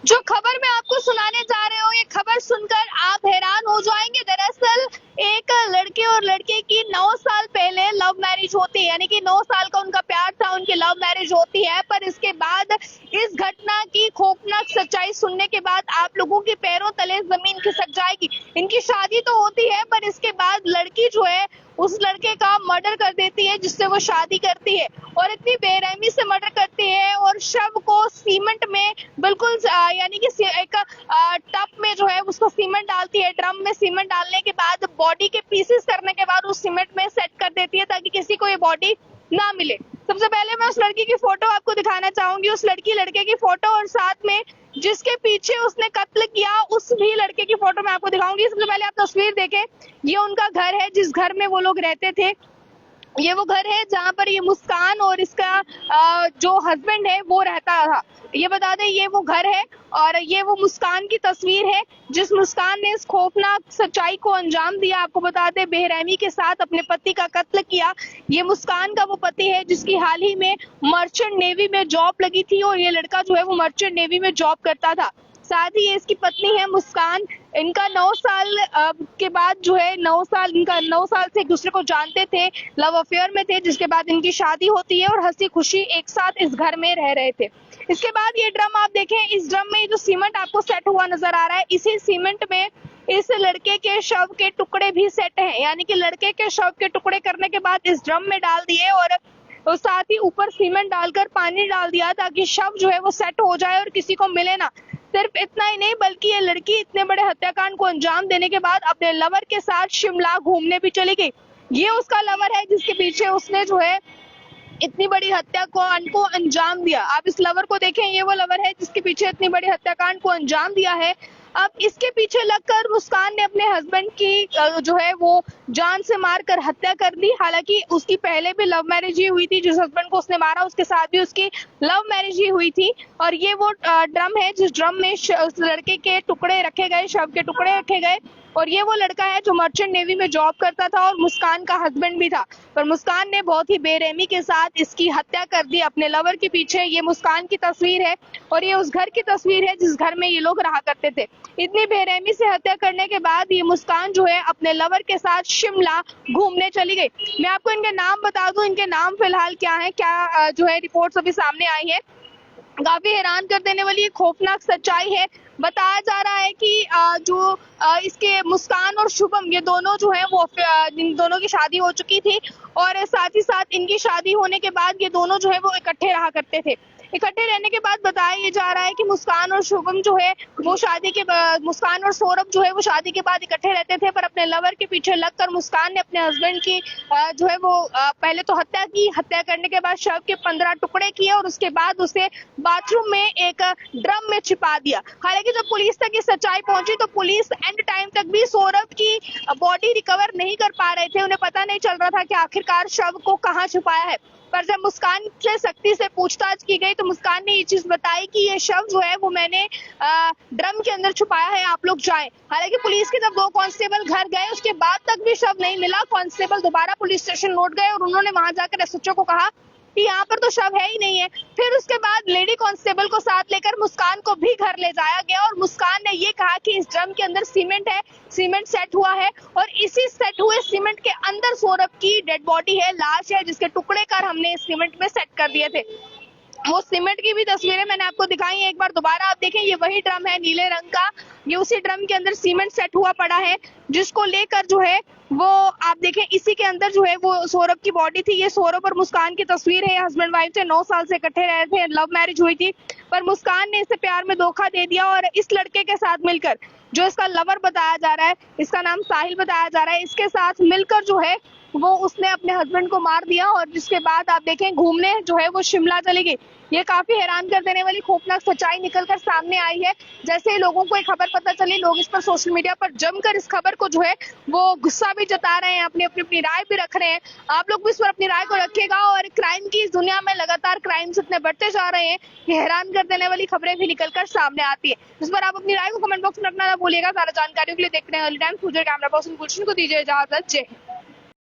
जो खबर मैं आपको सुनाने जा रहे हूँ, ये खबर सुनकर आप हैरान हो जाएंगे। दरअसल एक लड़के और लड़के की 9 साल पहले लव मैरिज होती है, यानी कि 9 साल का उनका प्यार था, उनकी लव मैरिज होती है। पर इसके बाद इस घटना की खौफनाक सच्चाई सुनने के बाद आप लोगों के पैरों तले जमीन खिसक जाएगी। इनकी शादी तो होती है, पर इसके बाद लड़की जो है उस लड़के का मर्डर कर देती है जिससे वो शादी करती है, और इतनी बेरहमी से मर्डर करती है और शव को सीमेंट में बिल्कुल यानी कि एक टब में जो है उसको सीमेंट डालती है। ड्रम में सीमेंट डालने के बाद बॉडी के पीसेस करने के बाद उस सीमेंट में सेट कर देती है ताकि किसी को ये बॉडी ना मिले। सबसे पहले मैं उस लड़की की फोटो आपको दिखाना चाहूंगी, उस लड़के की फोटो, और साथ में जिसके पीछे उसने कत्ल किया उस भी लड़के की फोटो मैं आपको दिखाऊंगी। सबसे पहले आप तस्वीर देखें, ये उनका घर है जिस घर में वो लोग रहते थे। ये वो घर है जहाँ पर ये मुस्कान और इसका जो हस्बैंड है वो रहता था। ये बता दें, ये वो घर है और ये वो मुस्कान की तस्वीर है जिस मुस्कान ने इस खौफनाक सच्चाई को अंजाम दिया। आपको बता दें, बेरहमी के साथ अपने पति का कत्ल किया। ये मुस्कान का वो पति है जिसकी हाल ही में मर्चेंट नेवी में जॉब लगी थी, और ये लड़का जो है वो मर्चेंट नेवी में जॉब करता था। साथ ही ये इसकी पत्नी है मुस्कान। इनका 9 साल के बाद जो है 9 साल से एक दूसरे को जानते थे, लव अफेयर में थे, जिसके बाद इनकी शादी होती है और हंसी खुशी एक साथ इस घर में रह रहे थे। इसके बाद ये ड्रम आप देखें, इस ड्रम में जो सीमेंट आपको सेट हुआ नजर आ रहा है, इसी सीमेंट में इस लड़के के शव के टुकड़े भी सेट हैं, यानी कि लड़के के शव के टुकड़े करने के बाद इस ड्रम में डाल दिए और साथ ही ऊपर सीमेंट डालकर पानी डाल दिया ताकि शव जो है वो सेट हो जाए और किसी को मिले ना। सिर्फ इतना ही नहीं, बल्कि ये लड़की इतने बड़े हत्याकांड को अंजाम देने के बाद अपने लवर के साथ शिमला घूमने भी चली गई। ये उसका लवर है जिसके पीछे उसने जो है इतनी बड़ी हत्याकांड को अंजाम दिया। आप इस लवर को देखें, ये वो लवर है जिसके पीछे इतनी बड़ी हत्याकांड को अंजाम दिया है। अब इसके पीछे लगकर मुस्कान ने अपने हस्बैंड की जो है वो जान से मारकर हत्या कर दी। हालांकि उसकी पहले भी लव मैरिज ही हुई थी, जिस हस्बैंड को उसने मारा उसके साथ भी उसकी लव मैरिज ही हुई थी। और ये वो ड्रम है जिस ड्रम में उस लड़के के टुकड़े रखे गए, शव के टुकड़े रखे गए, और ये वो लड़का है जो मर्चेंट नेवी में जॉब करता था और मुस्कान का हस्बैंड भी था। पर मुस्कान ने बहुत ही बेरहमी के साथ इसकी हत्या कर दी अपने लवर के पीछे। ये मुस्कान की तस्वीर है और ये उस घर की तस्वीर है जिस घर में ये लोग रहा करते थे। इतनी बेरहमी से हत्या करने के बाद ये मुस्कान जो है अपने लवर के साथ शिमला घूमने चली गई। मैं आपको इनके नाम बता दूं, इनके नाम फिलहाल क्या है, क्या जो है रिपोर्ट्स अभी सामने आई है। काफी हैरान कर देने वाली खौफनाक सच्चाई है। बताया जा रहा है कि जो इसके मुस्कान और शुभम, ये दोनों जो है वो इन दोनों की शादी हो चुकी थी, और साथ ही साथ इनकी शादी होने के बाद ये दोनों जो है वो इकट्ठे रहा करते थे। इकट्ठे रहने के बाद बताया ये जा रहा है कि मुस्कान और शुभम जो है वो मुस्कान और सौरभ जो है वो शादी के बाद इकट्ठे रहते थे, पर अपने लवर के पीछे लगकर मुस्कान ने अपने हस्बैंड की जो है वो पहले तो हत्या की। हत्या करने के बाद शव के 15 टुकड़े किए और उसके बाद उसे बाथरूम में एक ड्रम में छिपा दिया। हालांकि जब पुलिस तक ये सच्चाई पहुंची तो पुलिस एंड टाइम तक भी सौरभ की बॉडी रिकवर नहीं कर पा रहे थे। उन्हें पता नहीं चल रहा था कि आखिरकार शव को कहाँ छुपाया है। पर जब मुस्कान से सख्ती से पूछताछ की गई तो मुस्कान ने ये चीज बताई कि ये शव जो है वो मैंने ड्रम के अंदर छुपाया है, आप लोग जाएं। हालांकि पुलिस के जब 2 कांस्टेबल घर गए उसके बाद तक भी शव नहीं मिला। कांस्टेबल दोबारा पुलिस स्टेशन लौट गए और उन्होंने वहां जाकर एसएचओ को कहा कि यहाँ पर तो शव है ही नहीं है। फिर उसके बाद लेडी कांस्टेबल को साथ लेकर मुस्कान को भी घर ले जाया गया और मुस्कान ने ये कहा कि इस ड्रम के अंदर सीमेंट है, सीमेंट सेट हुआ है, और इसी सेट हुए सीमेंट के अंदर सौरभ की डेड बॉडी है, लाश है, जिसके टुकड़े कर हमने इस सीमेंट में सेट कर दिए थे। वो सीमेंट की भी तस्वीरें मैंने आपको दिखाई है, एक बार दोबारा आप देखें। ये वही ड्रम है नीले रंग का, ये उसी ड्रम के अंदर सीमेंट सेट हुआ पड़ा है, जिसको लेकर जो है वो आप देखें इसी के अंदर जो है वो सौरभ की बॉडी थी। ये सौरभ और मुस्कान की तस्वीर है। हस्बैंड वाइफ थे, 9 साल से इकट्ठे रहे थे, लव मैरिज हुई थी, पर मुस्कान ने इसे प्यार में धोखा दे दिया और इस लड़के के साथ मिलकर, जो इसका लवर बताया जा रहा है, इसका नाम साहिल बताया जा रहा है, इसके साथ मिलकर जो है वो उसने अपने हस्बैंड को मार दिया और जिसके बाद आप देखें घूमने जो है वो शिमला चली गई। ये काफी हैरान कर देने वाली खौफनाक सच्चाई निकलकर सामने आई है। जैसे ही लोगों को ये खबर पता चली, लोग इस पर सोशल मीडिया पर जमकर इस खबर को जो है वो गुस्सा भी जता रहे हैं, अपनी राय भी रख रहे हैं। आप लोग भी इस पर अपनी राय को रखिएगा। और क्राइम की इस दुनिया में लगातार क्राइम्स इतने बढ़ते जा रहे हैं, ये हैरान कर देने वाली खबरें भी निकलकर सामने आती है। इस पर आप अपनी राय को कमेंट बॉक्स में रखना ना भूलिएगा। सारा जानकारियों के लिए देखते हैं अर्ली टाइम्स। कैमरा पर्सन गुलशन को दीजिए इजाजत। जय हिंद।